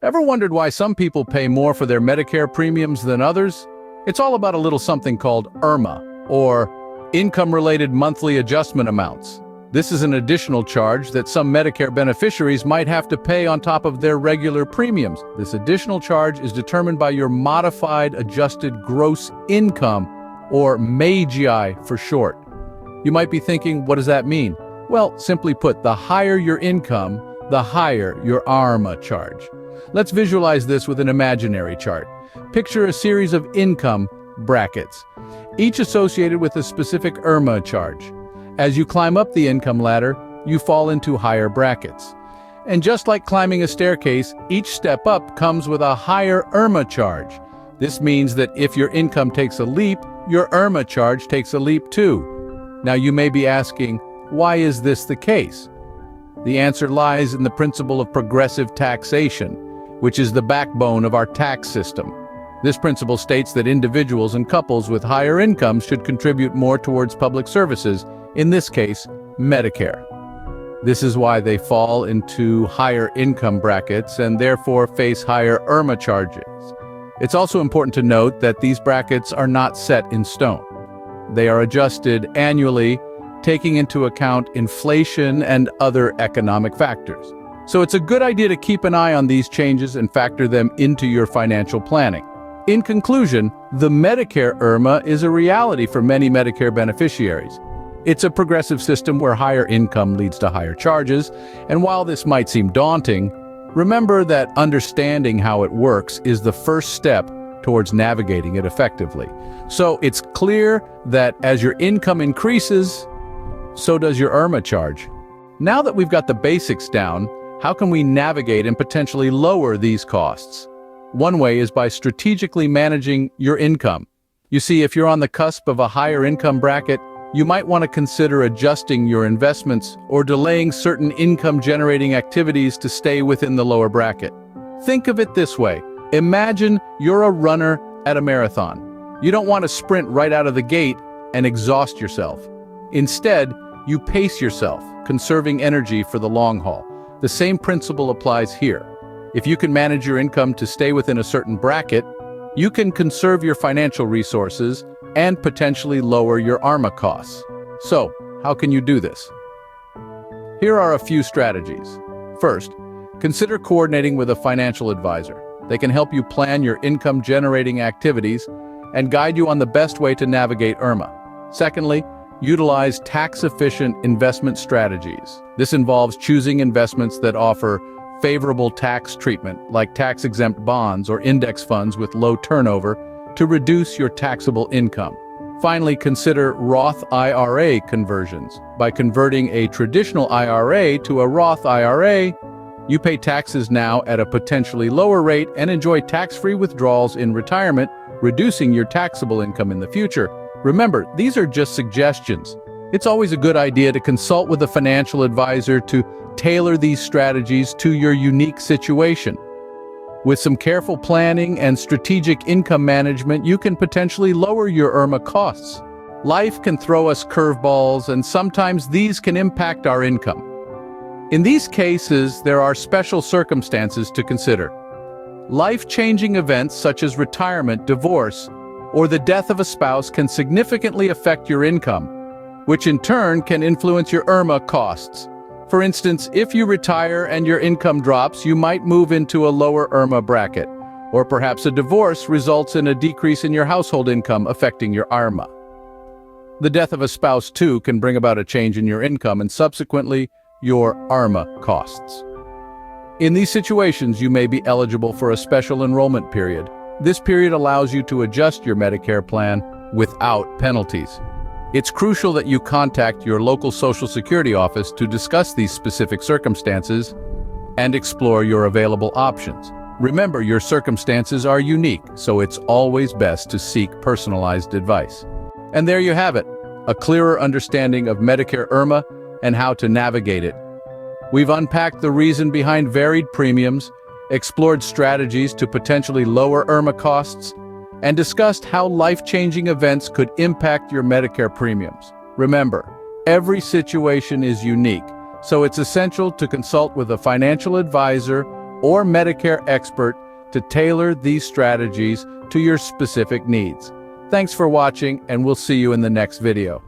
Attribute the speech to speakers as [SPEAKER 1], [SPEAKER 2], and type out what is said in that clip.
[SPEAKER 1] Ever wondered why some people pay more for their Medicare premiums than others? It's all about a little something called IRMA, or Income-Related Monthly Adjustment Amounts. This is an additional charge that some Medicare beneficiaries might have to pay on top of their regular premiums. This additional charge is determined by your Modified Adjusted Gross Income, or MAGI for short. You might be thinking, what does that mean? Well, simply put, the higher your income, the higher your IRMA charge. Let's visualize this with an imaginary chart. Picture a series of income brackets, each associated with a specific IRMA charge. As you climb up the income ladder, you fall into higher brackets. And just like climbing a staircase, each step up comes with a higher IRMA charge. This means that if your income takes a leap, your IRMA charge takes a leap too. Now you may be asking, why is this the case? The answer lies in the principle of progressive taxation, which is the backbone of our tax system. This principle states that individuals and couples with higher incomes should contribute more towards public services, in this case, Medicare. This is why they fall into higher income brackets and therefore face higher IRMA charges. It's also important to note that these brackets are not set in stone. They are adjusted annually, taking into account inflation and other economic factors. So it's a good idea to keep an eye on these changes and factor them into your financial planning. In conclusion, the Medicare IRMA is a reality for many Medicare beneficiaries. It's a progressive system where higher income leads to higher charges, and while this might seem daunting, remember that understanding how it works is the first step towards navigating it effectively. So it's clear that as your income increases, so does your IRMA charge. Now that we've got the basics down, how can we navigate and potentially lower these costs? One way is by strategically managing your income. You see, if you're on the cusp of a higher income bracket, you might want to consider adjusting your investments or delaying certain income-generating activities to stay within the lower bracket. Think of it this way. Imagine you're a runner at a marathon. You don't want to sprint right out of the gate and exhaust yourself. Instead, you pace yourself, conserving energy for the long haul. The same principle applies here. If you can manage your income to stay within a certain bracket, you can conserve your financial resources and potentially lower your IRMA costs. So, how can you do this? Here are a few strategies. First, consider coordinating with a financial advisor. They can help you plan your income-generating activities and guide you on the best way to navigate IRMA. Secondly, utilize tax-efficient investment strategies. This involves choosing investments that offer favorable tax treatment, like tax-exempt bonds or index funds with low turnover, to reduce your taxable income. Finally, consider Roth IRA conversions. By converting a traditional IRA to a Roth IRA, you pay taxes now at a potentially lower rate and enjoy tax-free withdrawals in retirement, reducing your taxable income in the future. Remember, these are just suggestions. It's always a good idea to consult with a financial advisor to tailor these strategies to your unique situation. With some careful planning and strategic income management, you can potentially lower your IRMA costs. Life can throw us curveballs, and sometimes these can impact our income. In these cases, there are special circumstances to consider. Life-changing events such as retirement, divorce, or the death of a spouse can significantly affect your income, which in turn can influence your IRMA costs. For instance, if you retire and your income drops, you might move into a lower IRMA bracket, or perhaps a divorce results in a decrease in your household income, affecting your IRMA. The death of a spouse, too, can bring about a change in your income and subsequently your IRMA costs. In these situations, you may be eligible for a special enrollment period. This period allows you to adjust your Medicare plan without penalties. It's crucial that you contact your local Social Security office to discuss these specific circumstances and explore your available options. Remember, your circumstances are unique, so it's always best to seek personalized advice. And there you have it, a clearer understanding of Medicare IRMA and how to navigate it. We've unpacked the reason behind varied premiums, explored strategies to potentially lower IRMA costs, and discussed how life-changing events could impact your Medicare premiums. Remember, every situation is unique, so it's essential to consult with a financial advisor or Medicare expert to tailor these strategies to your specific needs. Thanks for watching, and we'll see you in the next video.